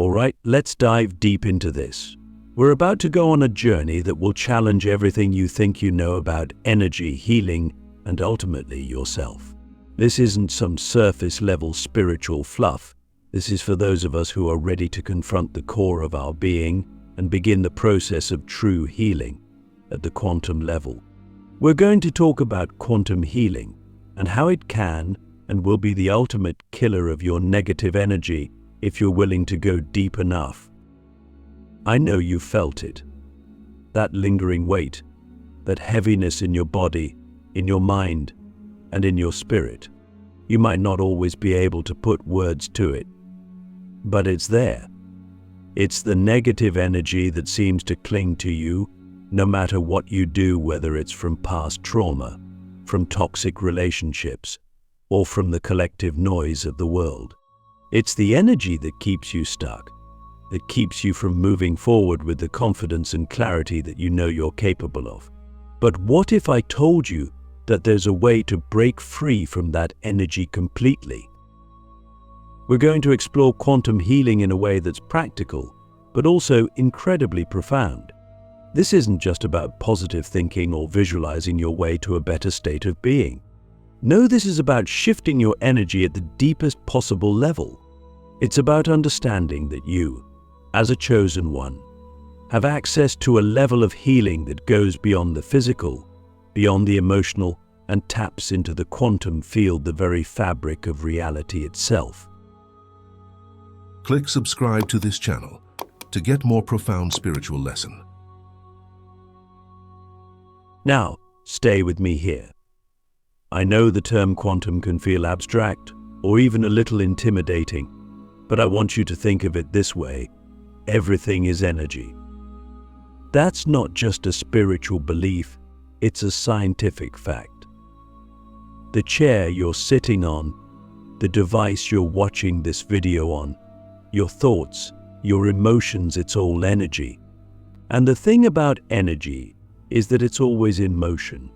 Alright, let's dive deep into this. We're about to go on a journey that will challenge everything you think you know about energy, healing, and ultimately yourself. This isn't some surface-level spiritual fluff. This is for those of us who are ready to confront the core of our being and begin the process of true healing at the quantum level. We're going to talk about quantum healing and how it can and will be the ultimate killer of your negative energy if you're willing to go deep enough. I know you felt it. That lingering weight, that heaviness in your body, in your mind, and in your spirit. You might not always be able to put words to it, but it's there. It's the negative energy that seems to cling to you no matter what you do, whether it's from past trauma, from toxic relationships, or from the collective noise of the world. It's the energy that keeps you stuck, that keeps you from moving forward with the confidence and clarity that you know you're capable of. But what if I told you that there's a way to break free from that energy completely? We're going to explore quantum healing in a way that's practical, but also incredibly profound. This isn't just about positive thinking or visualizing your way to a better state of being. No, this is about shifting your energy at the deepest possible level. It's about understanding that you, as a chosen one, have access to a level of healing that goes beyond the physical, beyond the emotional, and taps into the quantum field, the very fabric of reality itself. Click subscribe to this channel to get more profound spiritual lesson. Now, stay with me here. I know the term quantum can feel abstract or even a little intimidating, but I want you to think of it this way: everything is energy. That's not just a spiritual belief, it's a scientific fact. The chair you're sitting on, the device you're watching this video on, your thoughts, your emotions, it's all energy. And the thing about energy is that it's always in motion.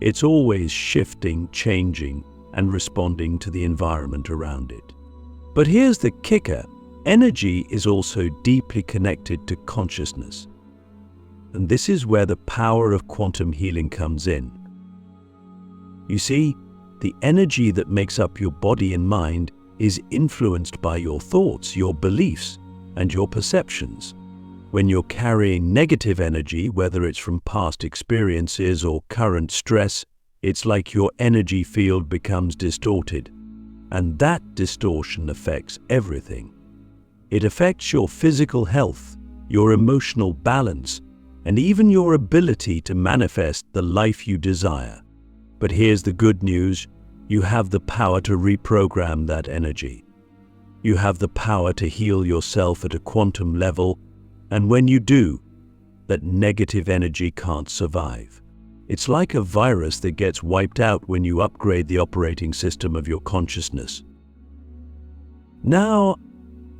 It's always shifting, changing, and responding to the environment around it. But here's the kicker: energy is also deeply connected to consciousness. And this is where the power of quantum healing comes in. You see, the energy that makes up your body and mind is influenced by your thoughts, your beliefs, and your perceptions. When you're carrying negative energy, whether it's from past experiences or current stress, it's like your energy field becomes distorted. And that distortion affects everything. It affects your physical health, your emotional balance, and even your ability to manifest the life you desire. But here's the good news: you have the power to reprogram that energy. You have the power to heal yourself at a quantum level, and when you do, that negative energy can't survive. It's like a virus that gets wiped out when you upgrade the operating system of your consciousness. Now,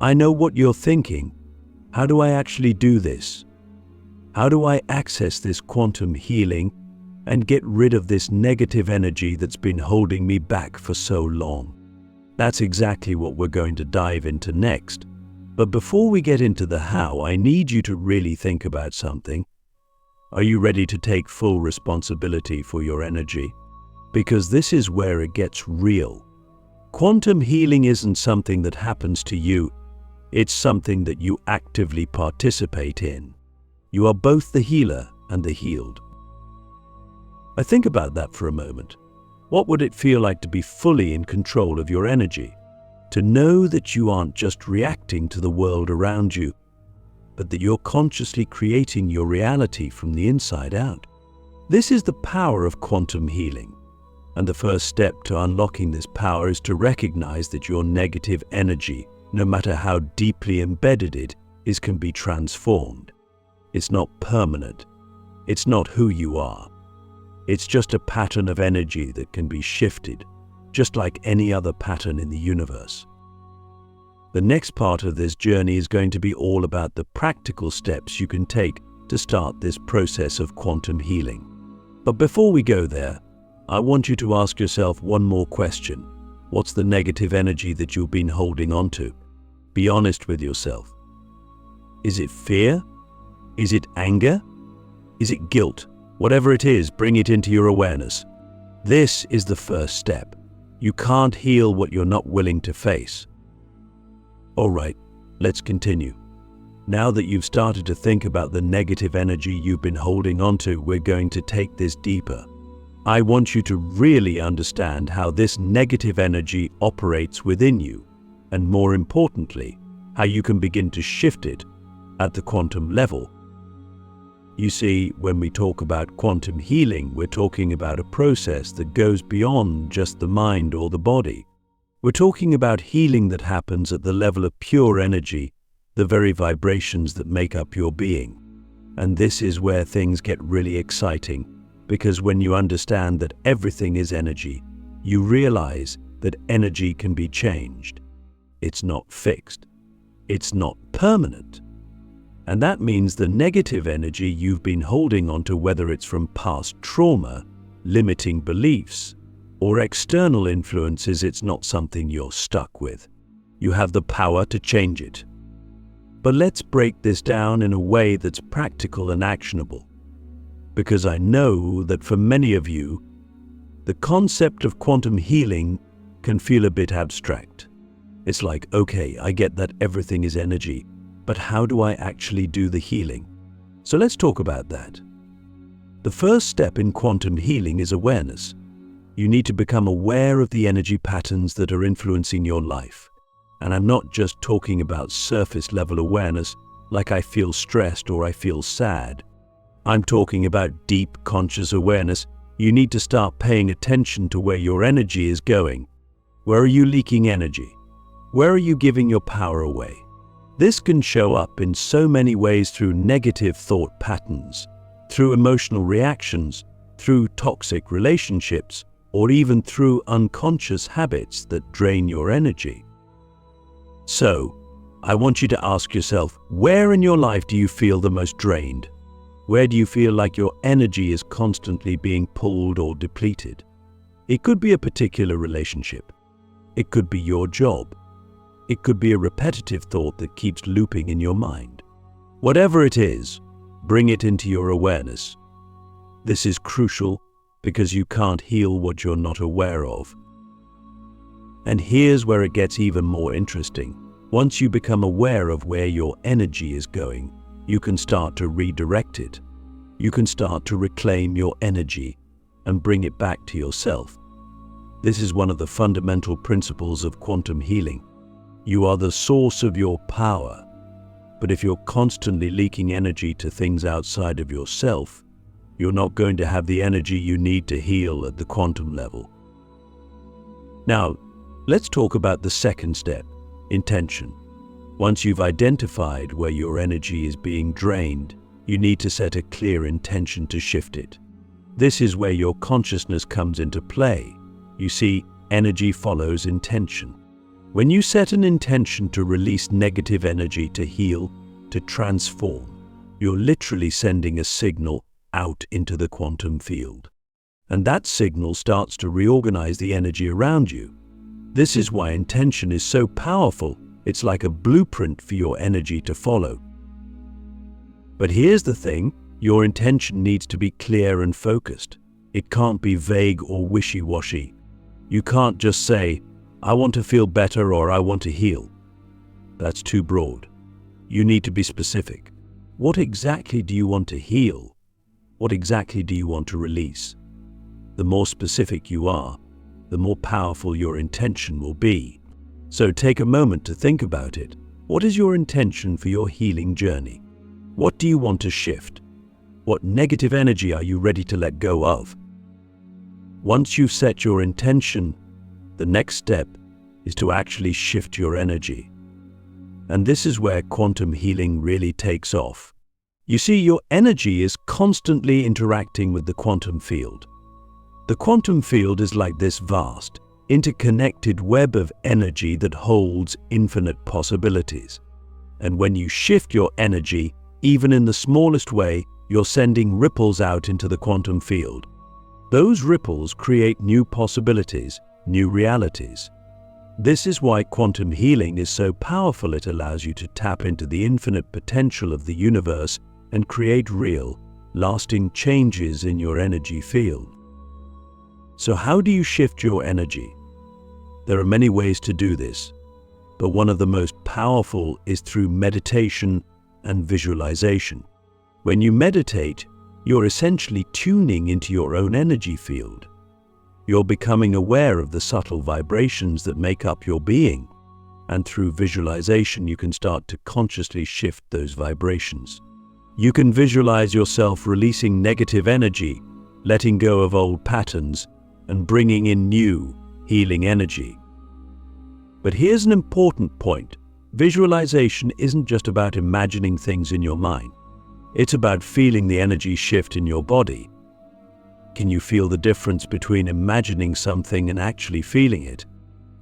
I know what you're thinking. How do I actually do this? How do I access this quantum healing and get rid of this negative energy that's been holding me back for so long? That's exactly what we're going to dive into next. But before we get into the how, I need you to really think about something. Are you ready to take full responsibility for your energy? Because this is where it gets real. Quantum healing isn't something that happens to you. It's something that you actively participate in. You are both the healer and the healed. I think about that for a moment. What would it feel like to be fully in control of your energy? To know that you aren't just reacting to the world around you, but that you're consciously creating your reality from the inside out. This is the power of quantum healing. And the first step to unlocking this power is to recognize that your negative energy, no matter how deeply embedded it is, can be transformed. It's not permanent. It's not who you are. It's just a pattern of energy that can be shifted, just like any other pattern in the universe. The next part of this journey is going to be all about the practical steps you can take to start this process of quantum healing. But before we go there, I want you to ask yourself one more question. What's the negative energy that you've been holding on to? Be honest with yourself. Is it fear? Is it anger? Is it guilt? Whatever it is, bring it into your awareness. This is the first step. You can't heal what you're not willing to face. All right, let's continue. Now that you've started to think about the negative energy you've been holding onto, we're going to take this deeper. I want you to really understand how this negative energy operates within you, and more importantly, how you can begin to shift it at the quantum level. You see, when we talk about quantum healing, we're talking about a process that goes beyond just the mind or the body. We're talking about healing that happens at the level of pure energy, the very vibrations that make up your being. And this is where things get really exciting, because when you understand that everything is energy, you realize that energy can be changed. It's not fixed. It's not permanent. And that means the negative energy you've been holding onto, whether it's from past trauma, limiting beliefs, or external influences, it's not something you're stuck with. You have the power to change it. But let's break this down in a way that's practical and actionable. Because I know that for many of you, the concept of quantum healing can feel a bit abstract. It's like, okay, I get that everything is energy, but how do I actually do the healing? So let's talk about that. The first step in quantum healing is awareness. You need to become aware of the energy patterns that are influencing your life. And I'm not just talking about surface level awareness, like I feel stressed or I feel sad. I'm talking about deep conscious awareness. You need to start paying attention to where your energy is going. Where are you leaking energy? Where are you giving your power away? This can show up in so many ways: through negative thought patterns, through emotional reactions, through toxic relationships, or even through unconscious habits that drain your energy. So, I want you to ask yourself, where in your life do you feel the most drained? Where do you feel like your energy is constantly being pulled or depleted? It could be a particular relationship. It could be your job. It could be a repetitive thought that keeps looping in your mind. Whatever it is, bring it into your awareness. This is crucial because you can't heal what you're not aware of. And here's where it gets even more interesting. Once you become aware of where your energy is going, you can start to redirect it. You can start to reclaim your energy and bring it back to yourself. This is one of the fundamental principles of quantum healing. You are the source of your power, but if you're constantly leaking energy to things outside of yourself, you're not going to have the energy you need to heal at the quantum level. Now, let's talk about the second step, intention. Once you've identified where your energy is being drained, you need to set a clear intention to shift it. This is where your consciousness comes into play. You see, energy follows intention. When you set an intention to release negative energy, to heal, to transform, you're literally sending a signal out into the quantum field. And that signal starts to reorganize the energy around you. This is why intention is so powerful. It's like a blueprint for your energy to follow. But here's the thing, your intention needs to be clear and focused. It can't be vague or wishy-washy. You can't just say, I want to feel better or I want to heal. That's too broad. You need to be specific. What exactly do you want to heal? What exactly do you want to release? The more specific you are, the more powerful your intention will be. So take a moment to think about it. What is your intention for your healing journey? What do you want to shift? What negative energy are you ready to let go of? Once you've set your intention, the next step is to actually shift your energy. And this is where quantum healing really takes off. You see, your energy is constantly interacting with the quantum field. The quantum field is like this vast, interconnected web of energy that holds infinite possibilities. And when you shift your energy, even in the smallest way, you're sending ripples out into the quantum field. Those ripples create new possibilities, new realities. This is why quantum healing is so powerful. It allows you to tap into the infinite potential of the universe and create real, lasting changes in your energy field. So how do you shift your energy? There are many ways to do this, but one of the most powerful is through meditation and visualization. When you meditate, you're essentially tuning into your own energy field. You're becoming aware of the subtle vibrations that make up your being, and through visualization you can start to consciously shift those vibrations. You can visualize yourself releasing negative energy, letting go of old patterns, and bringing in new, healing energy. But here's an important point. Visualization isn't just about imagining things in your mind. It's about feeling the energy shift in your body. Can you feel the difference between imagining something and actually feeling it?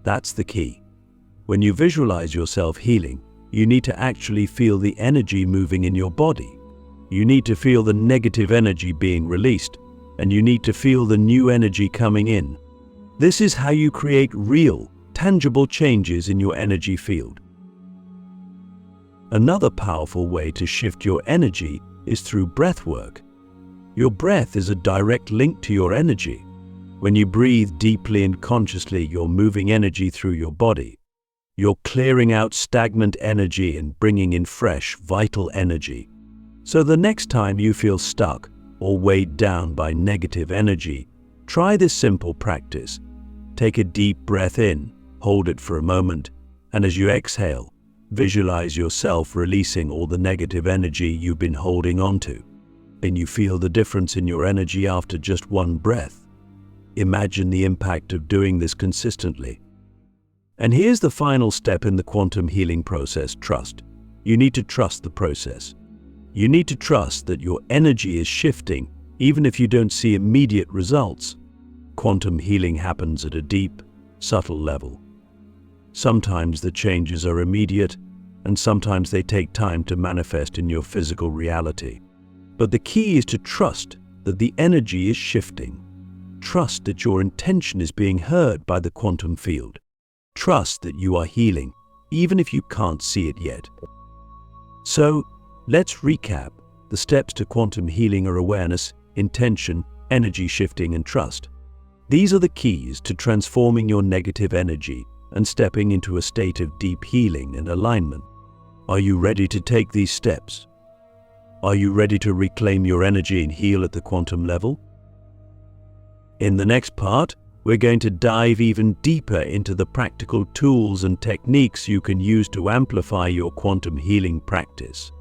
That's the key. When you visualize yourself healing, you need to actually feel the energy moving in your body. You need to feel the negative energy being released, and you need to feel the new energy coming in. This is how you create real, tangible changes in your energy field. Another powerful way to shift your energy is through breath work. Your breath is a direct link to your energy. When you breathe deeply and consciously, you're moving energy through your body. You're clearing out stagnant energy and bringing in fresh, vital energy. So the next time you feel stuck or weighed down by negative energy, try this simple practice. Take a deep breath in, hold it for a moment, and as you exhale, visualize yourself releasing all the negative energy you've been holding onto. And you feel the difference in your energy after just one breath. Imagine the impact of doing this consistently. And here's the final step in the quantum healing process: trust. You need to trust the process. You need to trust that your energy is shifting, even if you don't see immediate results. Quantum healing happens at a deep, subtle level. Sometimes the changes are immediate, and sometimes they take time to manifest in your physical reality. But the key is to trust that the energy is shifting. Trust that your intention is being heard by the quantum field. Trust that you are healing, even if you can't see it yet. So, let's recap. The steps to quantum healing are awareness, intention, energy shifting, and trust. These are the keys to transforming your negative energy and stepping into a state of deep healing and alignment. Are you ready to take these steps? Are you ready to reclaim your energy and heal at the quantum level? In the next part, we're going to dive even deeper into the practical tools and techniques you can use to amplify your quantum healing practice.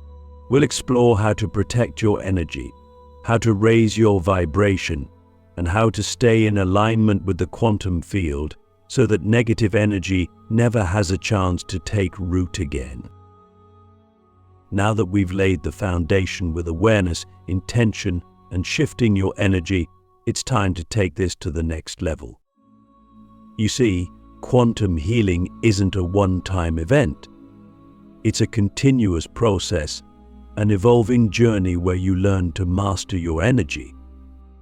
We'll explore how to protect your energy, how to raise your vibration, and how to stay in alignment with the quantum field so that negative energy never has a chance to take root again. Now that we've laid the foundation with awareness, intention, and shifting your energy, it's time to take this to the next level. You see, quantum healing isn't a one-time event. It's a continuous process, an evolving journey where you learn to master your energy.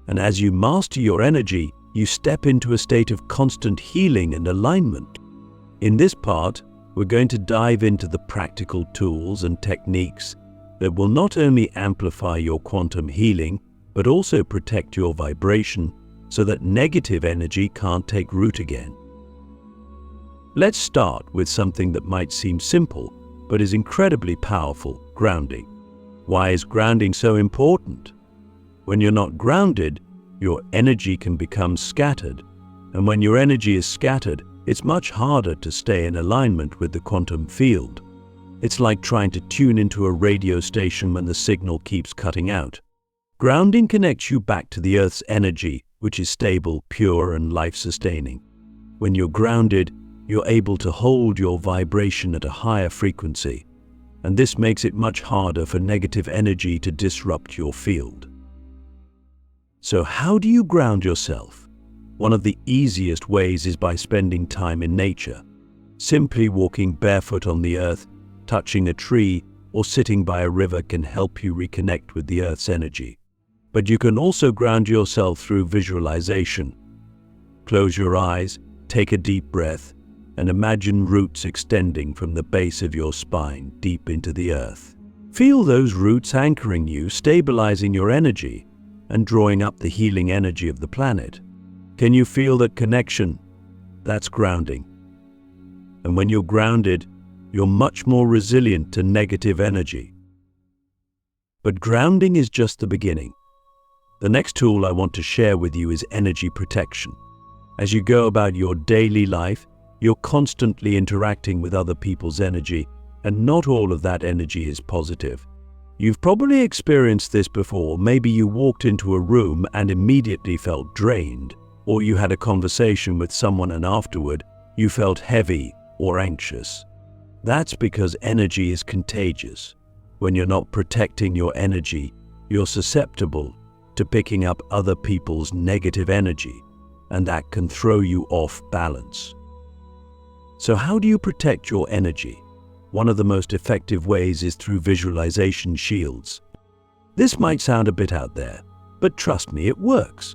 And as you master your energy, you step into a state of constant healing and alignment. In this part, we're going to dive into the practical tools and techniques that will not only amplify your quantum healing, but also protect your vibration so that negative energy can't take root again. Let's start with something that might seem simple, but is incredibly powerful: grounding. Why is grounding so important? When you're not grounded, your energy can become scattered, and when your energy is scattered, it's much harder to stay in alignment with the quantum field. It's like trying to tune into a radio station when the signal keeps cutting out. Grounding connects you back to the Earth's energy, which is stable, pure, and life-sustaining. When you're grounded, you're able to hold your vibration at a higher frequency, and this makes it much harder for negative energy to disrupt your field. So how do you ground yourself? One of the easiest ways is by spending time in nature. Simply walking barefoot on the earth, touching a tree, or sitting by a river can help you reconnect with the Earth's energy. But you can also ground yourself through visualization. Close your eyes, take a deep breath, and imagine roots extending from the base of your spine deep into the earth. Feel those roots anchoring you, stabilizing your energy, and drawing up the healing energy of the planet. Can you feel that connection? That's grounding. And when you're grounded, you're much more resilient to negative energy. But grounding is just the beginning. The next tool I want to share with you is energy protection. As you go about your daily life, you're constantly interacting with other people's energy, and not all of that energy is positive. You've probably experienced this before. Maybe you walked into a room and immediately felt drained, or you had a conversation with someone and afterward you felt heavy or anxious. That's because energy is contagious. When you're not protecting your energy, you're susceptible to picking up other people's negative energy, and that can throw you off balance. So how do you protect your energy? One of the most effective ways is through visualization shields. This might sound a bit out there, but trust me, it works.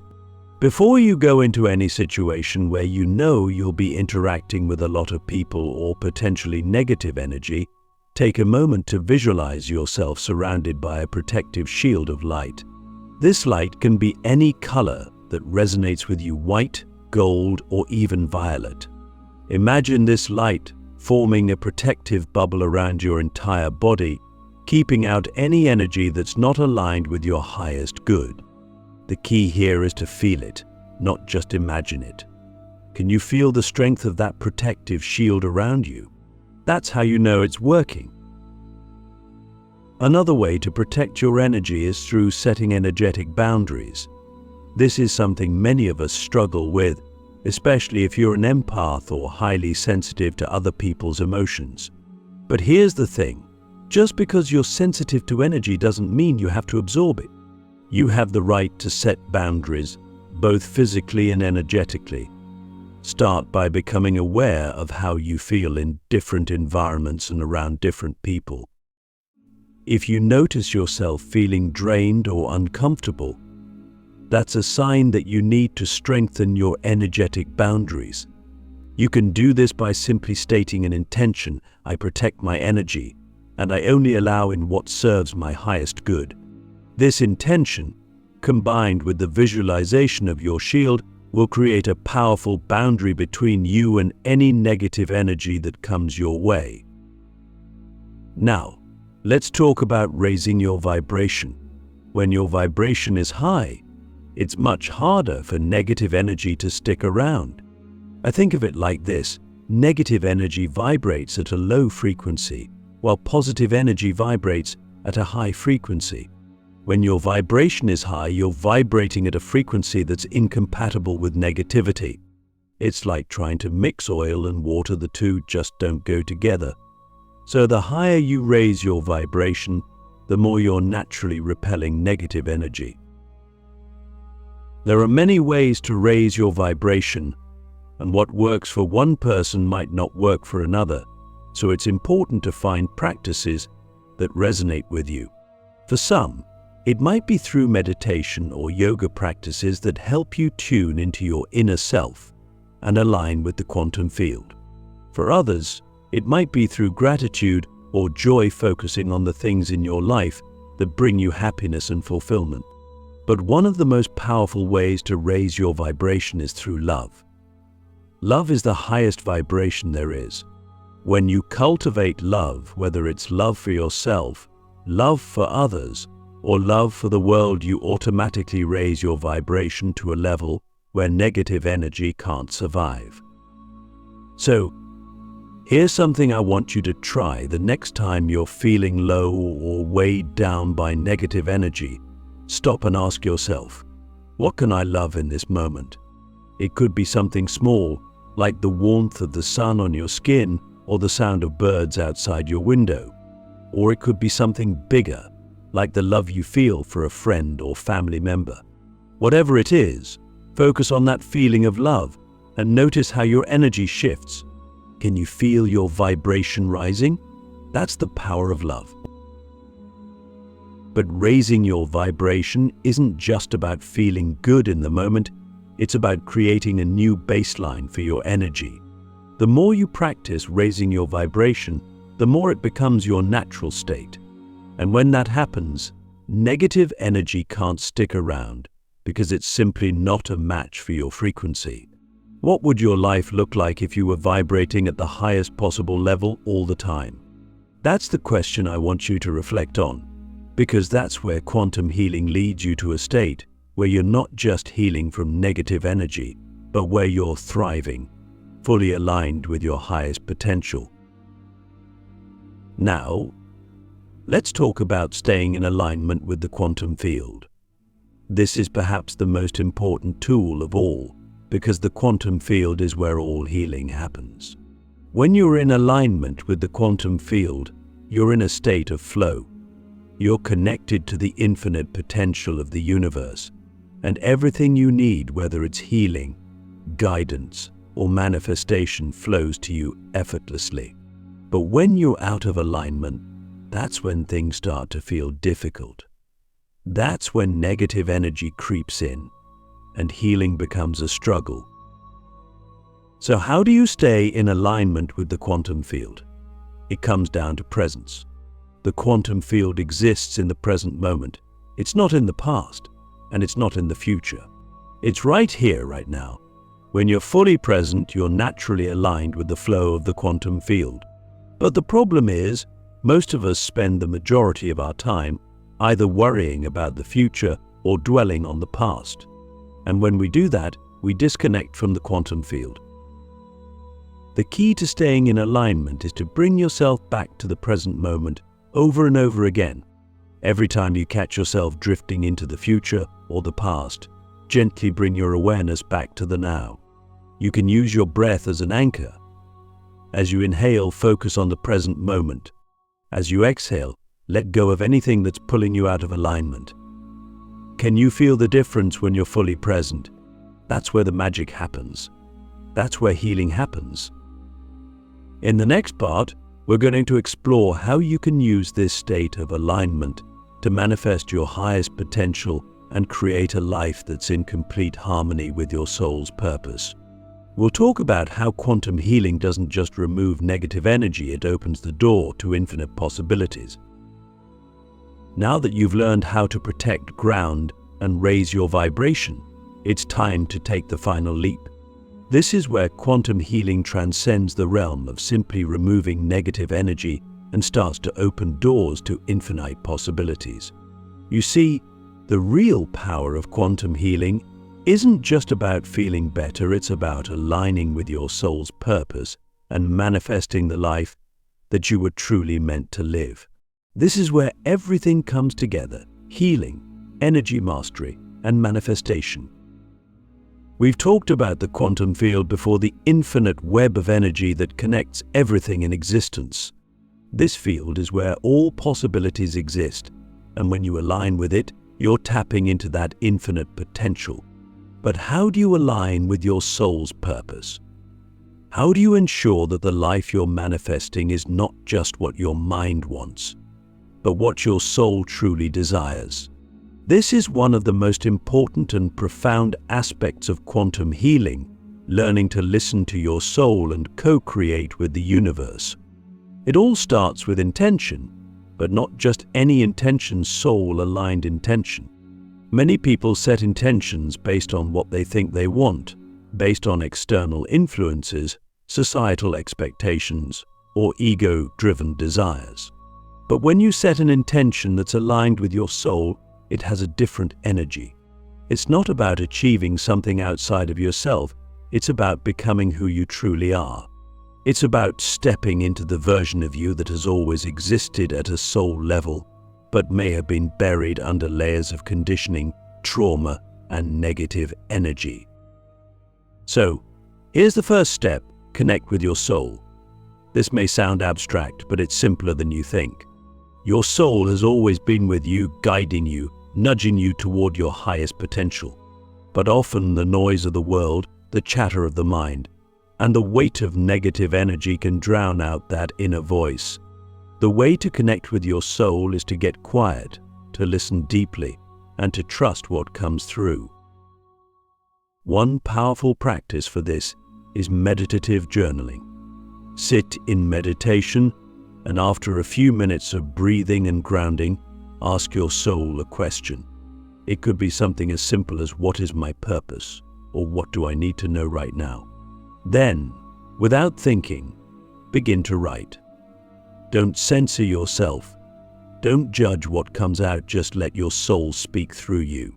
Before you go into any situation where you know you'll be interacting with a lot of people or potentially negative energy, take a moment to visualize yourself surrounded by a protective shield of light. This light can be any color that resonates with you: white, gold, or even violet. Imagine this light forming a protective bubble around your entire body, keeping out any energy that's not aligned with your highest good. The key here is to feel it, not just imagine it. Can you feel the strength of that protective shield around you? That's how you know it's working. Another way to protect your energy is through setting energetic boundaries. This is something many of us struggle with, especially if you're an empath or highly sensitive to other people's emotions. But here's the thing: just because you're sensitive to energy doesn't mean you have to absorb it. You have the right to set boundaries, both physically and energetically. Start by becoming aware of how you feel in different environments and around different people. If you notice yourself feeling drained or uncomfortable, that's a sign that you need to strengthen your energetic boundaries. You can do this by simply stating an intention: I protect my energy, and I only allow in what serves my highest good. This intention, combined with the visualization of your shield, will create a powerful boundary between you and any negative energy that comes your way. Now, let's talk about raising your vibration. When your vibration is high, it's much harder for negative energy to stick around. I think of it like this: negative energy vibrates at a low frequency, while positive energy vibrates at a high frequency. When your vibration is high, you're vibrating at a frequency that's incompatible with negativity. It's like trying to mix oil and water. The two just don't go together. So the higher you raise your vibration, the more you're naturally repelling negative energy. There are many ways to raise your vibration, and what works for one person might not work for another, so it's important to find practices that resonate with you. For some, it might be through meditation or yoga practices that help you tune into your inner self and align with the quantum field. For others, it might be through gratitude or joy, focusing on the things in your life that bring you happiness and fulfillment. But one of the most powerful ways to raise your vibration is through love. Love is the highest vibration there is. When you cultivate love, whether it's love for yourself, love for others, or love for the world, you automatically raise your vibration to a level where negative energy can't survive. So, here's something I want you to try the next time you're feeling low or weighed down by negative energy. Stop and ask yourself, what can I love in this moment? It could be something small, like the warmth of the sun on your skin or the sound of birds outside your window. Or it could be something bigger, like the love you feel for a friend or family member. Whatever it is, focus on that feeling of love and notice how your energy shifts. Can you feel your vibration rising? That's the power of love. But raising your vibration isn't just about feeling good in the moment, it's about creating a new baseline for your energy. The more you practice raising your vibration, the more it becomes your natural state. And when that happens, negative energy can't stick around because it's simply not a match for your frequency. What would your life look like if you were vibrating at the highest possible level all the time? That's the question I want you to reflect on, because that's where quantum healing leads you to a state where you're not just healing from negative energy, but where you're thriving, fully aligned with your highest potential. Now, let's talk about staying in alignment with the quantum field. This is perhaps the most important tool of all, because the quantum field is where all healing happens. When you're in alignment with the quantum field, you're in a state of flow. You're connected to the infinite potential of the universe, and everything you need, whether it's healing, guidance, or manifestation, flows to you effortlessly. But when you're out of alignment, that's when things start to feel difficult. That's when negative energy creeps in and healing becomes a struggle. So how do you stay in alignment with the quantum field? It comes down to presence. The quantum field exists in the present moment. It's not in the past, and it's not in the future. It's right here, right now. When you're fully present, you're naturally aligned with the flow of the quantum field. But the problem is, most of us spend the majority of our time either worrying about the future or dwelling on the past. And when we do that, we disconnect from the quantum field. The key to staying in alignment is to bring yourself back to the present moment over and over again. Every time you catch yourself drifting into the future or the past, gently bring your awareness back to the now. You can use your breath as an anchor. As you inhale, focus on the present moment. As you exhale, let go of anything that's pulling you out of alignment. Can you feel the difference when you're fully present? That's where the magic happens. That's where healing happens. In the next part, we're going to explore how you can use this state of alignment to manifest your highest potential and create a life that's in complete harmony with your soul's purpose. We'll talk about how quantum healing doesn't just remove negative energy, it opens the door to infinite possibilities. Now that you've learned how to protect, ground, and raise your vibration, it's time to take the final leap. This is where quantum healing transcends the realm of simply removing negative energy and starts to open doors to infinite possibilities. You see, the real power of quantum healing isn't just about feeling better, it's about aligning with your soul's purpose and manifesting the life that you were truly meant to live. This is where everything comes together: healing, energy mastery, and manifestation. We've talked about the quantum field before, the infinite web of energy that connects everything in existence. This field is where all possibilities exist, and when you align with it, you're tapping into that infinite potential. But how do you align with your soul's purpose? How do you ensure that the life you're manifesting is not just what your mind wants, but what your soul truly desires? This is one of the most important and profound aspects of quantum healing, learning to listen to your soul and co-create with the universe. It all starts with intention, but not just any intention, soul-aligned intention. Many people set intentions based on what they think they want, based on external influences, societal expectations, or ego-driven desires. But when you set an intention that's aligned with your soul, it has a different energy. It's not about achieving something outside of yourself, it's about becoming who you truly are. It's about stepping into the version of you that has always existed at a soul level, but may have been buried under layers of conditioning, trauma, and negative energy. So, here's the first step: connect with your soul. This may sound abstract, but it's simpler than you think. Your soul has always been with you, guiding you, nudging you toward your highest potential. But often the noise of the world, the chatter of the mind, and the weight of negative energy can drown out that inner voice. The way to connect with your soul is to get quiet, to listen deeply, and to trust what comes through. One powerful practice for this is meditative journaling. Sit in meditation, and after a few minutes of breathing and grounding, ask your soul a question. It could be something as simple as, what is my purpose? Or what do I need to know right now? Then, without thinking, begin to write. Don't censor yourself. Don't judge what comes out, just let your soul speak through you.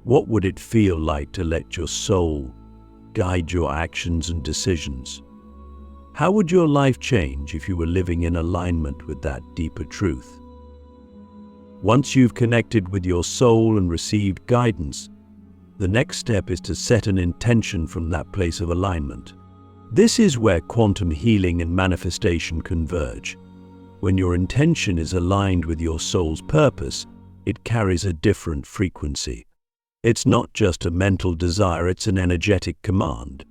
What would it feel like to let your soul guide your actions and decisions? How would your life change if you were living in alignment with that deeper truth? Once you've connected with your soul and received guidance, the next step is to set an intention from that place of alignment. This is where quantum healing and manifestation converge. When your intention is aligned with your soul's purpose, it carries a different frequency. It's not just a mental desire, it's an energetic command.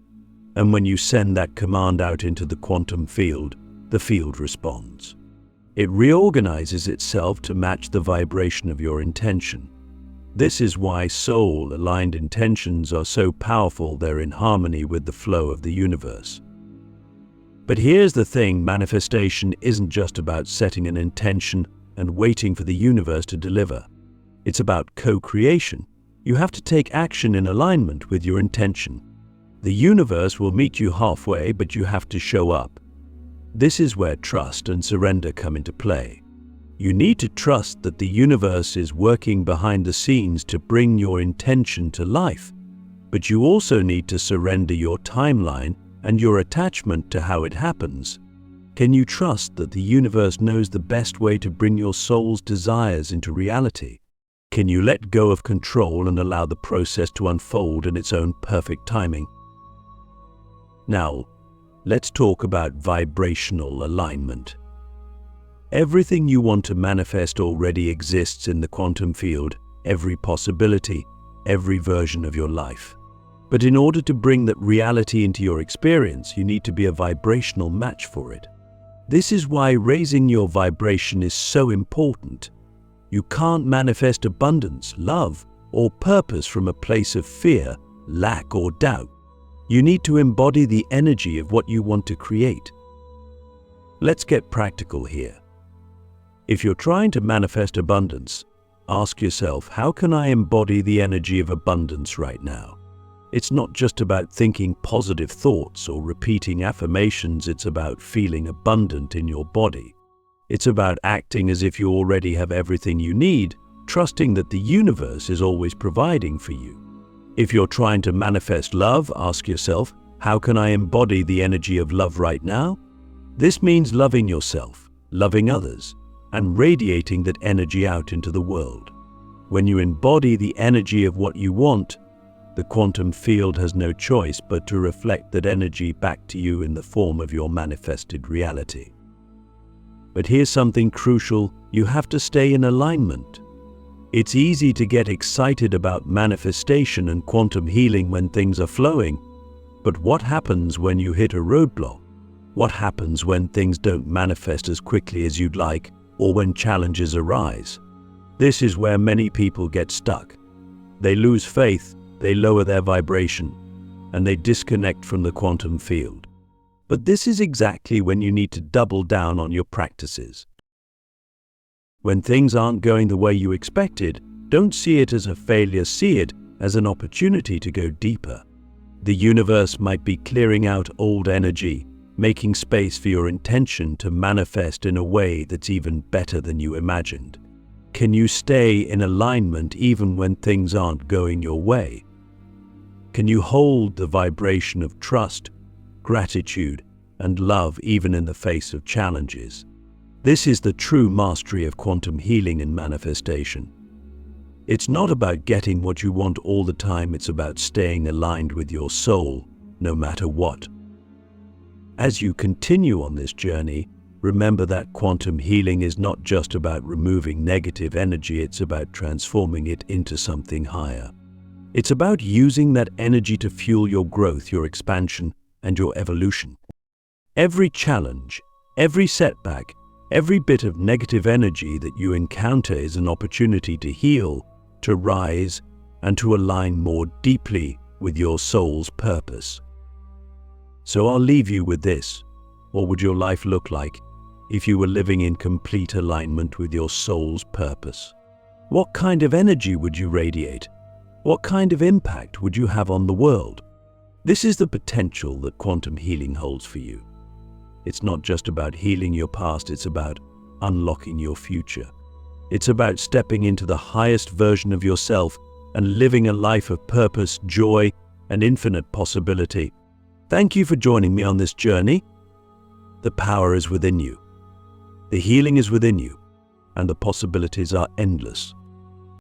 And when you send that command out into the quantum field, the field responds. It reorganizes itself to match the vibration of your intention. This is why soul-aligned intentions are so powerful. They're in harmony with the flow of the universe. But here's the thing, manifestation isn't just about setting an intention and waiting for the universe to deliver. It's about co-creation. You have to take action in alignment with your intention. The universe will meet you halfway, but you have to show up. This is where trust and surrender come into play. You need to trust that the universe is working behind the scenes to bring your intention to life, but you also need to surrender your timeline and your attachment to how it happens. Can you trust that the universe knows the best way to bring your soul's desires into reality? Can you let go of control and allow the process to unfold in its own perfect timing? Now, let's talk about vibrational alignment. Everything you want to manifest already exists in the quantum field, every possibility, every version of your life. But in order to bring that reality into your experience, you need to be a vibrational match for it. This is why raising your vibration is so important. You can't manifest abundance, love, or purpose from a place of fear, lack, or doubt. You need to embody the energy of what you want to create. Let's get practical here. If you're trying to manifest abundance, ask yourself, how can I embody the energy of abundance right now? It's not just about thinking positive thoughts or repeating affirmations, it's about feeling abundant in your body. It's about acting as if you already have everything you need, trusting that the universe is always providing for you. If you're trying to manifest love, ask yourself, how can I embody the energy of love right now? This means loving yourself, loving others, and radiating that energy out into the world. When you embody the energy of what you want, the quantum field has no choice but to reflect that energy back to you in the form of your manifested reality. But here's something crucial, you have to stay in alignment. It's easy to get excited about manifestation and quantum healing when things are flowing, but what happens when you hit a roadblock? What happens when things don't manifest as quickly as you'd like, or when challenges arise? This is where many people get stuck. They lose faith, they lower their vibration, and they disconnect from the quantum field. But this is exactly when you need to double down on your practices. When things aren't going the way you expected, don't see it as a failure, see it as an opportunity to go deeper. The universe might be clearing out old energy, making space for your intention to manifest in a way that's even better than you imagined. Can you stay in alignment even when things aren't going your way? Can you hold the vibration of trust, gratitude, and love even in the face of challenges? This is the true mastery of quantum healing and manifestation. It's not about getting what you want all the time, it's about staying aligned with your soul, no matter what. As you continue on this journey, remember that quantum healing is not just about removing negative energy, it's about transforming it into something higher. It's about using that energy to fuel your growth, your expansion, and your evolution. Every challenge, every setback, every bit of negative energy that you encounter is an opportunity to heal, to rise, and to align more deeply with your soul's purpose. So I'll leave you with this. What would your life look like if you were living in complete alignment with your soul's purpose? What kind of energy would you radiate? What kind of impact would you have on the world? This is the potential that quantum healing holds for you. It's not just about healing your past, it's about unlocking your future. It's about stepping into the highest version of yourself and living a life of purpose, joy, and infinite possibility. Thank you for joining me on this journey. The power is within you. The healing is within you, and the possibilities are endless.